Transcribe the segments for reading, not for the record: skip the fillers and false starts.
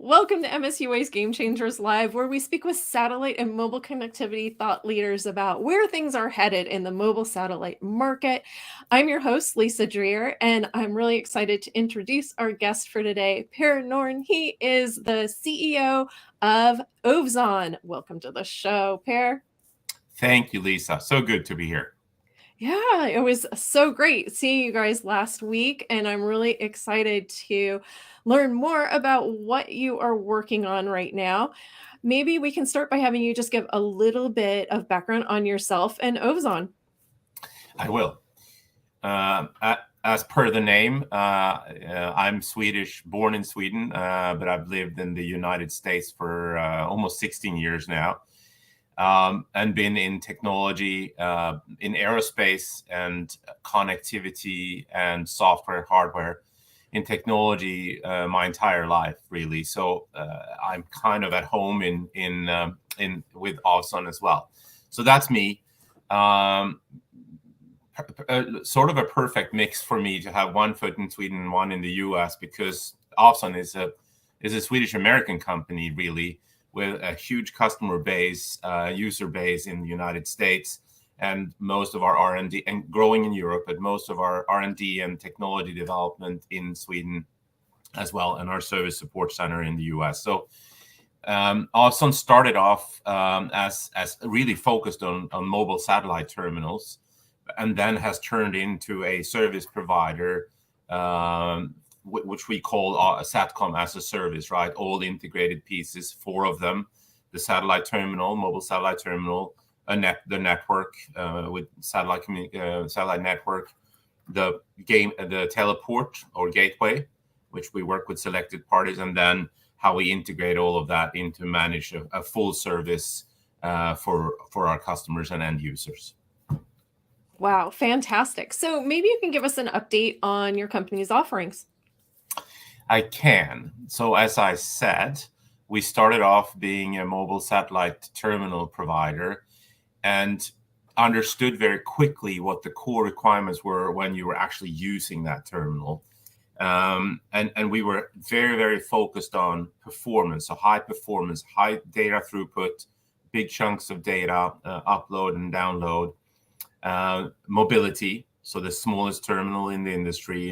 Welcome to MSUA's Game Changers Live, where we speak with satellite and mobile connectivity thought leaders about where things are headed in the mobile satellite market. I'm your host, Lisa Dreer, and I'm really excited to introduce our guest for today, Per Noren. He is the CEO of Ovzon. Welcome to the show, Per. Thank you, Lisa. So good to be here. Yeah, it was so great seeing you guys last week, and I'm really excited to learn more about what you are working on right now. Maybe we can start by having you just give a little bit of background on yourself and Ovzon. I will. As per the name, I'm Swedish, born in Sweden, but I've lived in the United States for almost 16 years now, and been in technology, in aerospace and connectivity and software, hardware, in technology my entire life, really. So I'm kind of at home in with Ovzon as well. So that's me. Um, Sort of a perfect mix for me to have one foot in Sweden and one in the US, because Ovzon is a Swedish American company, really, with a huge customer base, user base in the United States, and most of our R&D, and growing in Europe, but most of our R&D and technology development in Sweden as well, and our service support center in the US. So Ovzon started off as really focused on mobile satellite terminals, and then has turned into a service provider, which we call a Satcom as a service, right? All integrated pieces, four of them: the satellite terminal, mobile satellite terminal, the network with satellite network, the teleport or gateway, which we work with selected parties, and then how we integrate all of that into manage a full service for our customers and end users. Wow, fantastic. So maybe you can give us an update on your company's offerings. I can. So as I said, we started off being a mobile satellite terminal provider and understood very quickly what the core requirements were when you were actually using that terminal. And we were very, very focused on performance, so high performance, high data throughput, big chunks of data, upload and download, mobility, so the smallest terminal in the industry,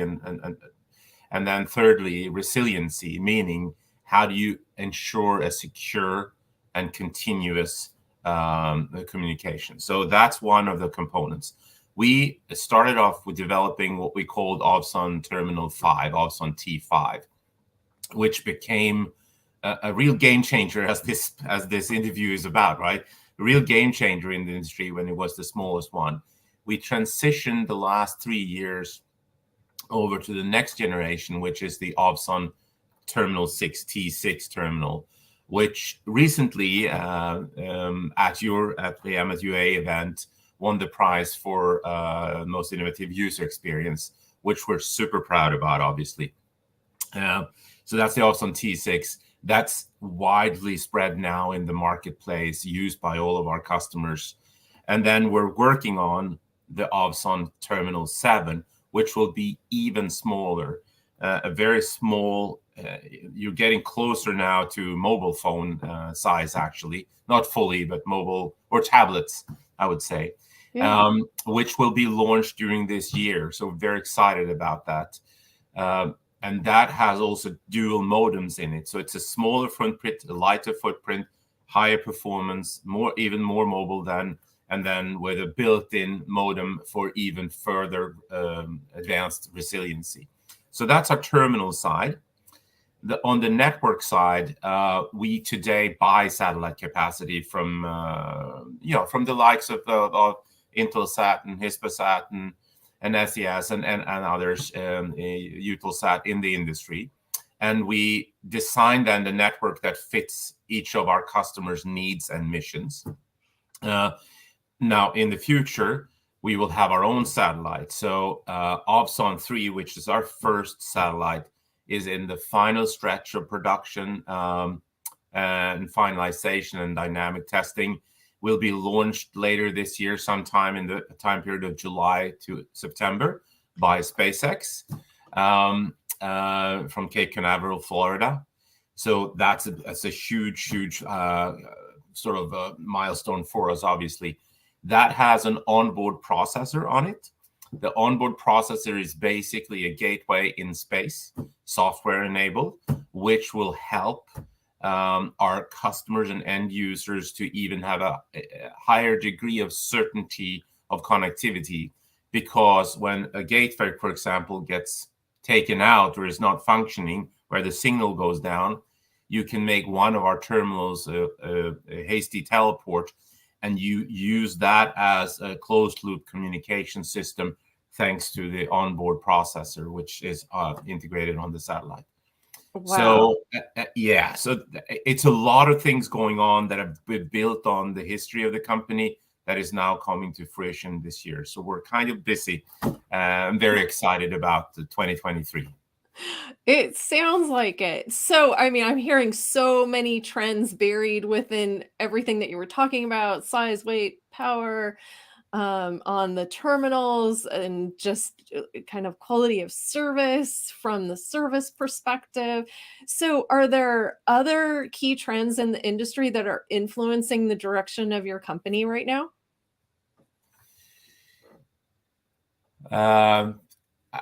and then thirdly, resiliency, meaning how do you ensure a secure and continuous communication. So that's one of the components. We started off with developing what we called Ovzon Terminal 5, Ovzon T5, which became a real game changer, as this interview is about, right? A real game changer in the industry when it was the smallest one. We transitioned the last 3 years over to the next generation, which is the Ovzon Terminal 6 T6 terminal, which recently at the MSUA event won the prize for most innovative user experience, which we're super proud about, obviously. So that's the Ovzon T6. That's widely spread now in the marketplace, used by all of our customers. And then we're working on the Ovzon Terminal 7, which will be even smaller, a very small, you're getting closer now to mobile phone size, actually, not fully, but mobile or tablets, I would say, which will be launched during this year. So very excited about that. And that has also dual modems in it. So it's a smaller footprint, a lighter footprint, higher performance, even more mobile than, and then with a built-in modem for even further advanced resiliency. So that's our terminal side. On the network side, we today buy satellite capacity from the likes of Intelsat and Hispasat and SES and others, Eutelsat in the industry. And we design then the network that fits each of our customers' needs and missions. Now, in the future, we will have our own satellite. So Ovzon 3, which is our first satellite, is in the final stretch of production and finalization and dynamic testing. Will be launched later this year, sometime in the time period of July to September, by SpaceX from Cape Canaveral, Florida. So that's a huge sort of a milestone for us, obviously. That has an onboard processor on it. The onboard processor is basically a gateway in space, software enabled, which will help our customers and end users to even have a higher degree of certainty of connectivity. Because when a gateway, for example, gets taken out or is not functioning, where the signal goes down, you can make one of our terminals a hasty teleport, and you use that as a closed loop communication system thanks to the onboard processor, which is integrated on the satellite. Wow. So yeah, so it's a lot of things going on that have been built on the history of the company that is now coming to fruition this year. So we're kind of busy. I'm very excited about the 2023. It sounds like it. So, I mean, I'm hearing so many trends buried within everything that you were talking about: size, weight, power, on the terminals, and just kind of quality of service from the service perspective. So, are there other key trends in the industry that are influencing the direction of your company right now?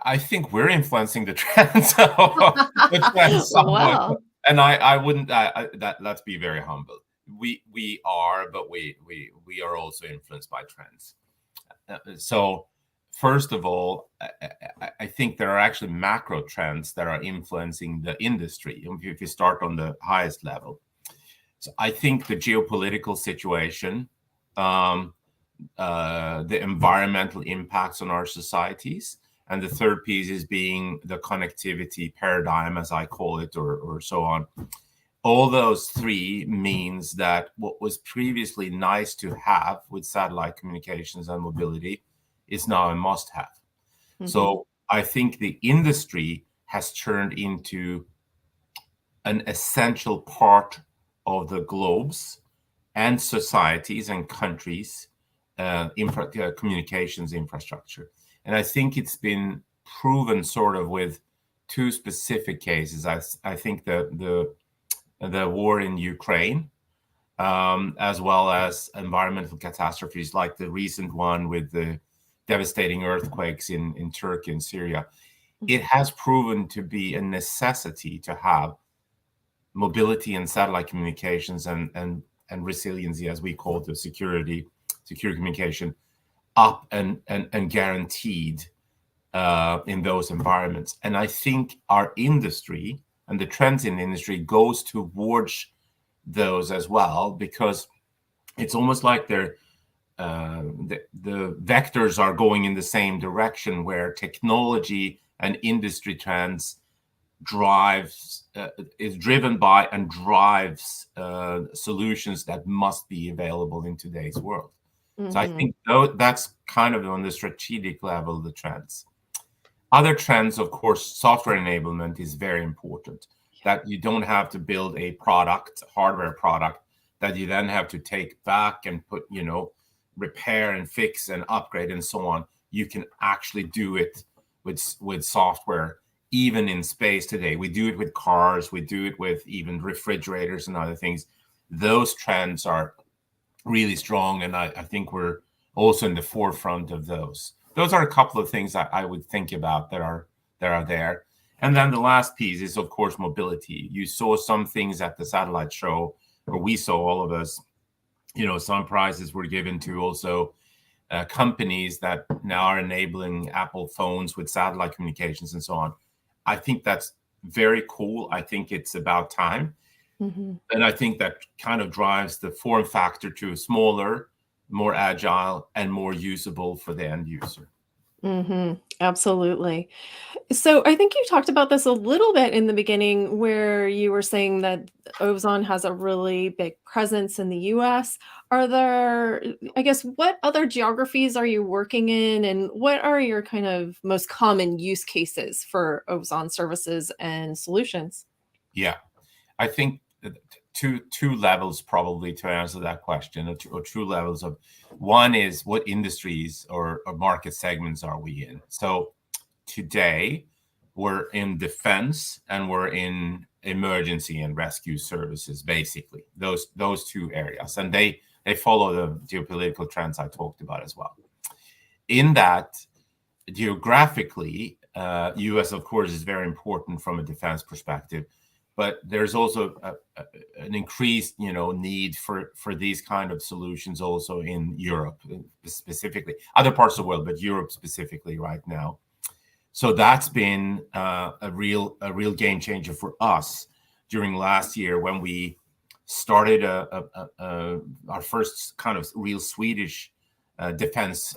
I think we're influencing the trends, the trends somewhat. Wow. And I wouldn't let's be very humble. We are, but we are also influenced by trends. So first of all, I think there are actually macro trends that are influencing the industry. If you start on the highest level, so I think the geopolitical situation, the environmental impacts on our societies, and the third piece is being the connectivity paradigm, as I call it, or so on. All those three means that what was previously nice to have with satellite communications and mobility is now a must-have. Mm-hmm. So I think the industry has turned into an essential part of the globes and societies and countries' communications infrastructure. And I think it's been proven sort of with two specific cases. I think the war in Ukraine, as well as environmental catastrophes like the recent one with the devastating earthquakes in Turkey and Syria, it has proven to be a necessity to have mobility and satellite communications and resiliency, as we call it, the secure communication, up and guaranteed in those environments. And I think our industry and the trends in the industry goes towards those as well, because it's almost like the vectors are going in the same direction, where technology and industry trends is driven by and drives solutions that must be available in today's world. Mm-hmm. So I think that's kind of on the strategic level, the trends. Other trends, of course, software enablement is very important. That you don't have to build a hardware product, that you then have to take back and put, repair and fix and upgrade and so on. You can actually do it with software, even in space today. We do it with cars, we do it with even refrigerators and other things. Those trends are really strong, and I think we're also in the forefront of those. Those are a couple of things that I would think about that are there. And then the last piece is, of course, mobility. You saw some things at the satellite show, or we saw, all of us, some prizes were given to also companies that now are enabling Apple phones with satellite communications and so on. I think that's very cool. I think it's about time. Mm-hmm. And I think that kind of drives the form factor to smaller, more agile, and more usable for the end user. Mm-hmm. Absolutely. So I think you talked about this a little bit in the beginning, where you were saying that Ovzon has a really big presence in the US. Are there, I guess, what other geographies are you working in, and what are your kind of most common use cases for Ovzon services and solutions? Yeah, I think two levels probably to answer that question, or two levels of. One is, what industries or market segments are we in? So today we're in defense and we're in emergency and rescue services, basically those two areas, and they follow the geopolitical trends I talked about as well. In that, geographically, U.S. of course is very important from a defense perspective, but there's also an increased need for these kind of solutions also in Europe, specifically other parts of the world, but Europe specifically right now. So that's been a real game changer for us during last year when we started our first kind of real Swedish defense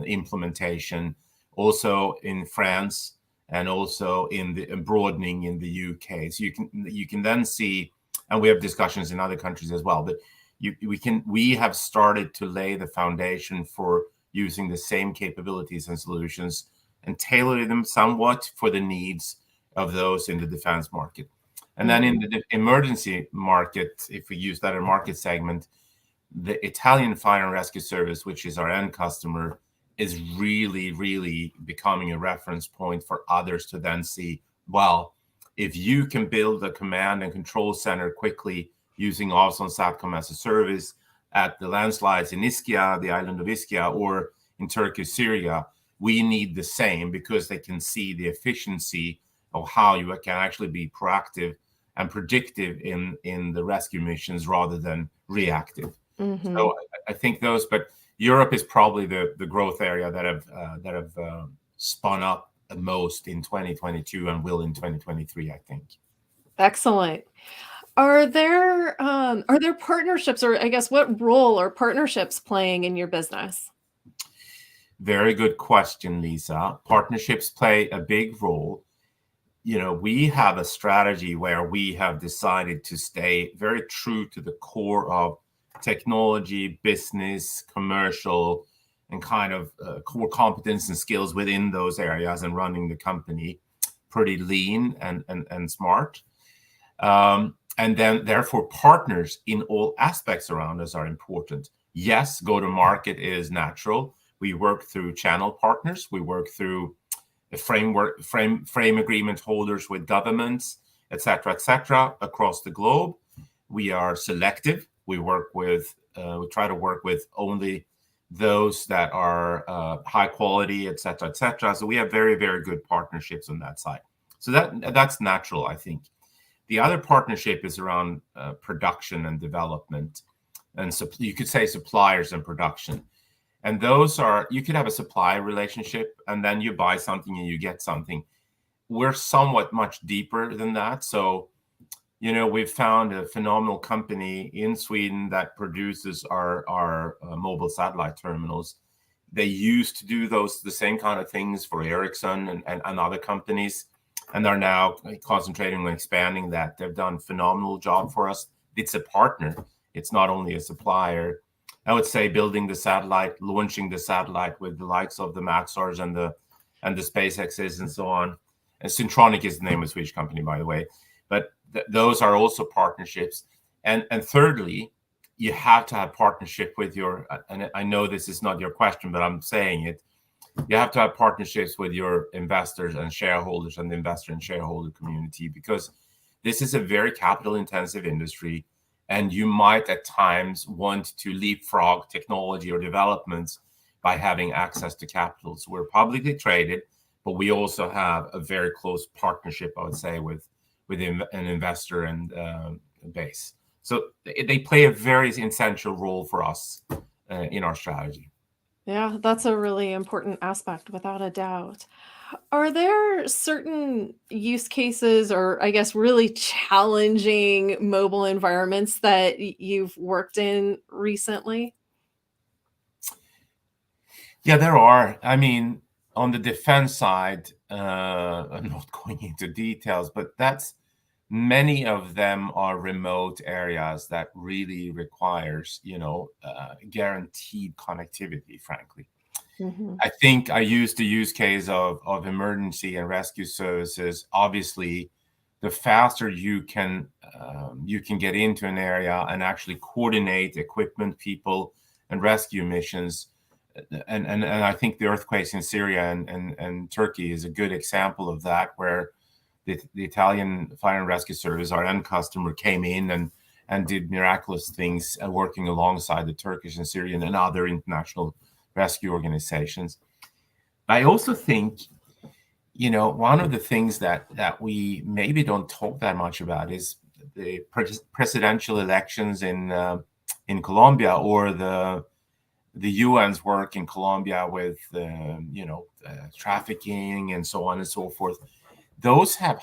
implementation, also in France and also in the broadening in the UK. So you can then see, and we have discussions in other countries as well, but we have started to lay the foundation for using the same capabilities and solutions and tailor them somewhat for the needs of those in the defense market. And then in the emergency market, if we use that in market segment, the Italian Fire and Rescue Service, which is our end customer, is really, really becoming a reference point for others to then see, well, if you can build a command and control center quickly using Ovzon Satcom as a service at the landslides in Ischia, the island of Ischia, or in Turkey, Syria, we need the same, because they can see the efficiency of how you can actually be proactive and predictive in the rescue missions rather than reactive. Mm-hmm. So I think those, but Europe is probably the growth area that have spun up the most in 2022 and will in 2023, I think. Excellent. Are there partnerships, or I guess what role are partnerships playing in your business? Very good question, Lisa. Partnerships play a big role. We have a strategy where we have decided to stay very true to the core of technology, business, commercial, and kind of core competence and skills within those areas, and running the company pretty lean and smart. And then therefore partners in all aspects around us are important. Yes, go to market is natural. We work through channel partners. We work through the frame agreement holders with governments, et cetera, across the globe. We are selective. We try to work with only those that are high quality, et cetera. So we have very, very good partnerships on that side. So that's natural, I think. The other partnership is around production and development, and so you could say suppliers and production. And those are, you could have a supply relationship and then you buy something and you get something. We're somewhat much deeper than that. So, we've found a phenomenal company in Sweden that produces our mobile satellite terminals. They used to do the same kind of things for Ericsson and other companies, and they're now concentrating on expanding that. They've done a phenomenal job for us. It's a partner. It's not only a supplier. I would say building the satellite, launching the satellite with the likes of the Maxars and the SpaceXs and so on. And Syntronic is the name of the Swedish company, by the way. But those are also partnerships. And thirdly, you have to have partnership with and I know this is not your question, but I'm saying it. You have to have partnerships with your investors and shareholders and the investor and shareholder community, because this is a very capital intensive industry. And you might at times want to leapfrog technology or developments by having access to capital. So we're publicly traded, but we also have a very close partnership, I would say, with an investor and base. So they play a very essential role for us in our strategy. Yeah, that's a really important aspect, without a doubt. Are there certain use cases, or I guess really challenging mobile environments that you've worked in recently? Yeah, there are. I mean, on the defense side, I'm not going into details, but many of them are remote areas that really requires, guaranteed connectivity, frankly. Mm-hmm. I think I used the use case of emergency and rescue services. Obviously, the faster you can get into an area and actually coordinate equipment, people, and rescue missions. And I think the earthquakes in Syria and Turkey is a good example of that, where the Italian Fire and Rescue Service, our end customer, came in and did miraculous things, working alongside the Turkish and Syrian and other international rescue organizations. I also think, one of the things that we maybe don't talk that much about is the presidential elections in Colombia, or the UN's work in Colombia with trafficking and so on and so forth. Those have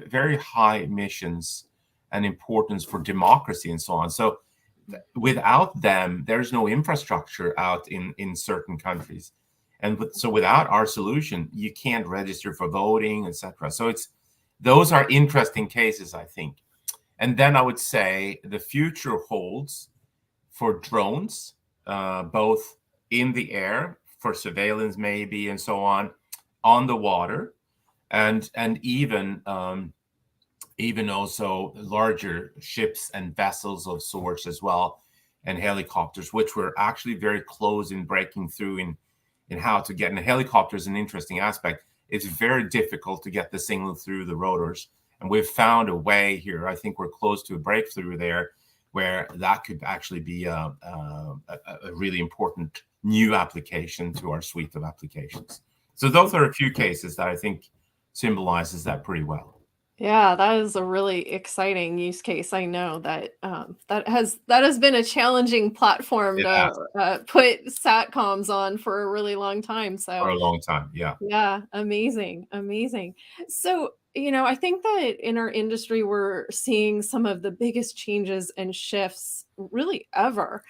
very high missions and importance for democracy and so on. So without them, there's no infrastructure out in certain countries. And so without our solution, you can't register for voting, etc. So those are interesting cases, I think. And then I would say the future holds for drones, both in the air for surveillance maybe and so on the water, and even also larger ships and vessels of sorts as well, and helicopters, which were actually very close in breaking through in how to get. And a helicopter is an interesting aspect. It's very difficult to get the signal through the rotors, and we've found a way here. I think we're close to a breakthrough there, where that could actually be a really important new application to our suite of applications. So those are a few cases that I think symbolizes that pretty well. Yeah, that is a really exciting use case. I know that that has been a challenging platform to put satcoms on for a really long time. For So a long time, yeah. yeah, amazing, amazing. So, I think that in our industry, we're seeing some of the biggest changes and shifts really ever.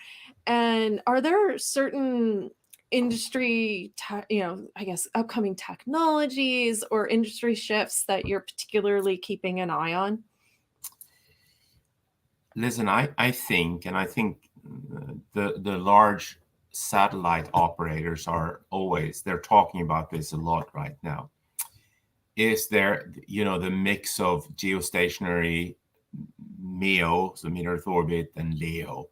And are there certain I guess upcoming technologies or industry shifts that you're particularly keeping an eye on? Listen, I think the large satellite operators they're talking about this a lot right now. Is there, the mix of geostationary MEO, so mean Earth orbit, and LEO,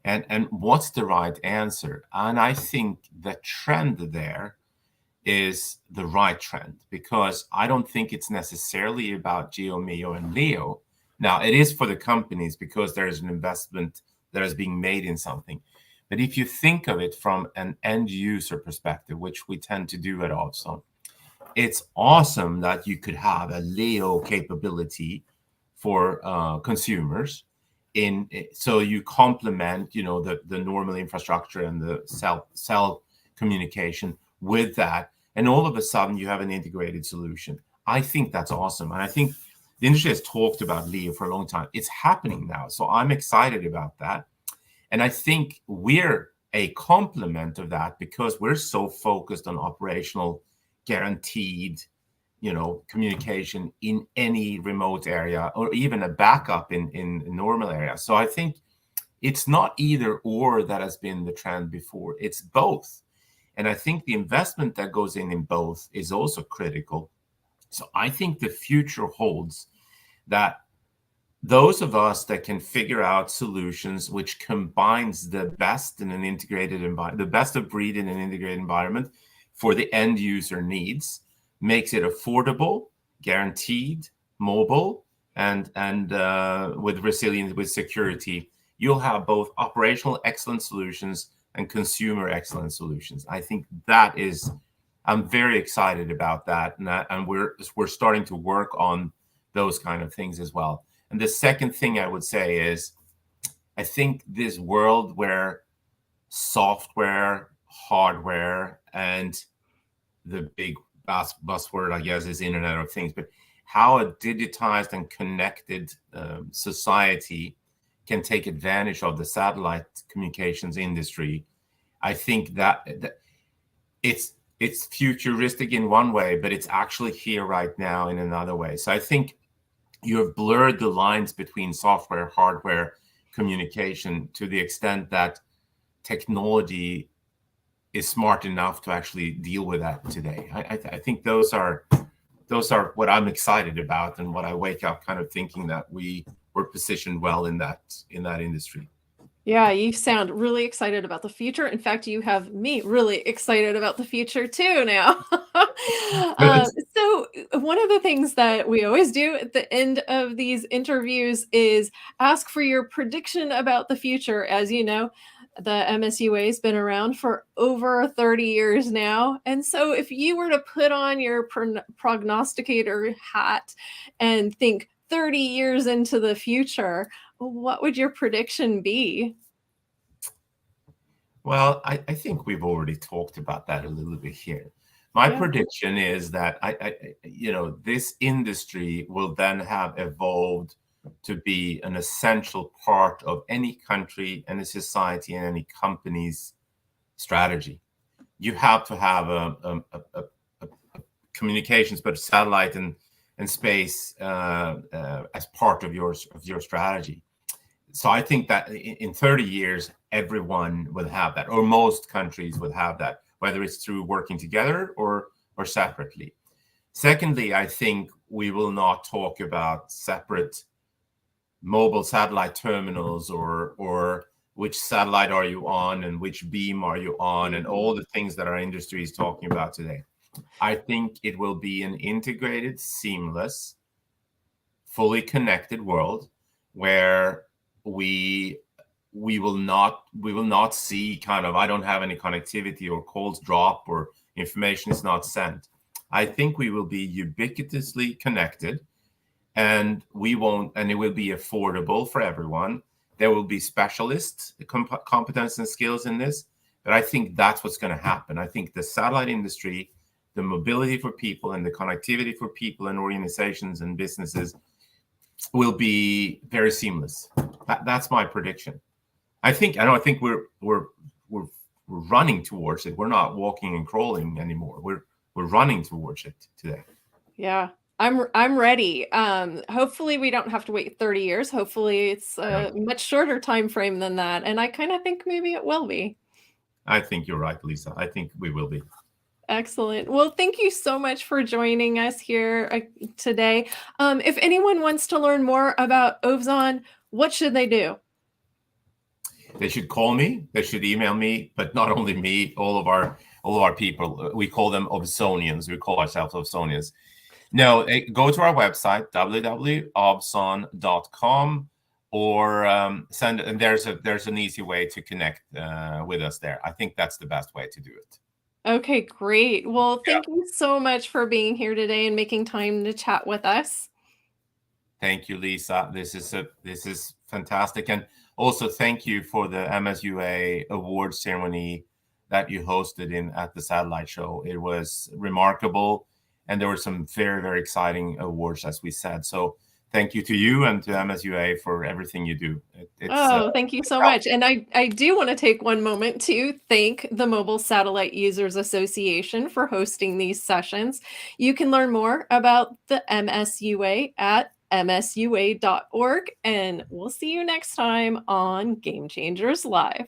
and what's the right answer? And I think the trend there is the right trend, because I don't think it's necessarily about GEO, MEO, and LEO. Now, it is for the companies because there is an investment that is being made in something. But if you think of it from an end user perspective, which we tend to do at Ovzon, it's awesome that you could have a LEO capability for consumers, so you complement the normal infrastructure and the cell communication with that, and all of a sudden you have an integrated solution. I think that's awesome, and I think the industry has talked about LEO for a long time. It's happening now, so I'm excited about that. And I think we're a complement of that, because we're so focused on operational guaranteed communication in any remote area, or even a backup in normal areas. So I think it's not either or that has been the trend before. It's both. And I think the investment that goes in both is also critical. So I think the future holds that those of us that can figure out solutions which combines the best in an integrated environment, the best of breed in an integrated environment for the end user needs, makes it affordable, guaranteed, mobile, and with resilience, with security, you'll have both operational excellent solutions and consumer excellent solutions. I think I'm very excited about that, and we're starting to work on those kind of things as well. And the second thing I would say is, I think this world where software, hardware, and the big buzzword, I guess, is Internet of Things, but how a digitized and connected society can take advantage of the satellite communications industry. I think that it's futuristic in one way, but it's actually here right now in another way. So I think you have blurred the lines between software, hardware, communication, to the extent that technology is smart enough to actually deal with that today. I think those are what I'm excited about, and what I wake up kind of thinking that we're positioned well in that industry. Yeah, you sound really excited about the future. In fact, you have me really excited about the future too now. Good. So, one of the things that we always do at the end of these interviews is ask for your prediction about the future. As you know, the MSUA has been around for over 30 years now. And so, if you were to put on your prognosticator hat and think 30 years into the future, what would your prediction be? Well, I think we've already talked about that a little bit here. My Yeah. prediction is that this industry will then have evolved to be an essential part of any country, any society, and any company's strategy. You have to have a communications, but satellite and space as part of your strategy. So I think that in 30 years, everyone will have that, or most countries will have that, whether it's through working together or separately. Secondly, I think we will not talk about separate mobile satellite terminals or which satellite are you on and which beam are you on and all the things that our industry is talking about today. I think it will be an integrated, seamless, fully connected world where we we will not see kind of I don't have any connectivity or calls drop or information is not sent. I think we will be ubiquitously connected, and we won't and it will be affordable for everyone. There will be specialist competence and skills in this, but I think that's what's going to happen. I think the satellite industry, the mobility for people and the connectivity for people and organizations and businesses will be very seamless. That's my prediction. I think we're running towards it. We're not walking and crawling anymore. We're running towards it today. Yeah. I'm ready. Hopefully we don't have to wait 30 years. Hopefully it's Yeah. a much shorter time frame than that. And I kind of think maybe it will be. I think you're right, Lisa. I think we will be. Excellent. Well, thank you so much for joining us here today. If anyone wants to learn more about Ovzon, what should they do? They should call me. They should email me. But not only me, all of our people. We call them Ovzonians. We call ourselves Ovzonians. No, go to our website www.ovzon.com or send. And there's an easy way to connect with us there. I think that's the best way to do it. Okay, great. Well, Yeah. thank you so much for being here today and making time to chat with us. Thank you, Lisa. This is fantastic, and also thank you for the MSUA award ceremony that you hosted in at the satellite show. It was remarkable, and there were some very very exciting awards, as we said. So thank you to you and to MSUA for everything you do. It's Oh, thank you so much. And I do want to take one moment to thank the Mobile Satellite Users Association for hosting these sessions. You can learn more about the MSUA at msua.org, and we'll see you next time on Game Changers Live.